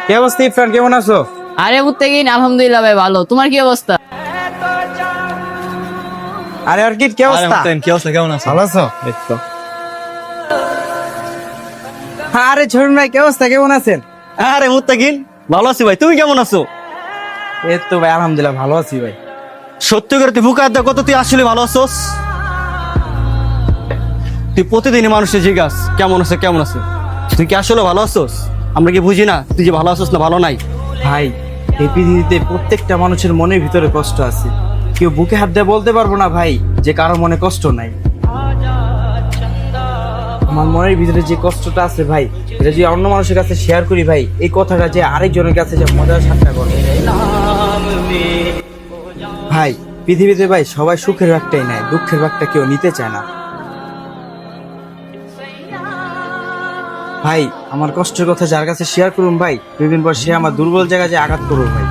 কি অবস্থা ইরফান, কেমন আছো? আরে মুত্তাকিন, আলহামদুলিল্লাহ ভাই ভালো। তোমার কি অবস্থা? আরে অর্কিড, কি অবস্থা? কি অবস্থা, কেমন আছো? ভালো আছো? আরে ঝরুন ভাই, কি অবস্থা, কেমন আছেন? আরে মুত্তাকিন, ভালো আছি ভাই, তুমি কেমন আছো? এই তো ভাই আলহামদুলিল্লাহ ভালো আছি ভাই। সত্যি করে তুই বুকে হাত দে, কত তুই আসলে ভালো আছোস? তুই প্রতিদিনই মানুষের জিজ্ঞাস কেমন আছে কেমন আছে, তুই কি আসলে ভালো আছোস? আমরা কি বুঝি না তুই যে ভালো আছোস না ভালো নাই? ভাই এই পৃথিবীতে প্রত্যেকটা মানুষের মনের ভিতরে কষ্ট আছে, কেউ বুকে হাত দিয়ে বলতে পারবো না ভাই যে কারো মনে কষ্ট নাই। আমার মনের ভিতরে যে কষ্টটা আছে ভাই, এটা যদি অন্য মানুষের কাছে শেয়ার করি ভাই, এই কথাটা যে আরেকজনের কাছে যে মজার ঠাট্টা করে। ভাই পৃথিবীতে ভাই সবাই সুখের ভাগটাই নেয়, দুঃখের ভাগটা কেউ নিতে চায় না। ভাই আমার কষ্টের কথা যার কাছে শেয়ার করুন ভাই, দুদিন পর সে আমার দুর্বল জায়গায় যে আঘাত করুন ভাই।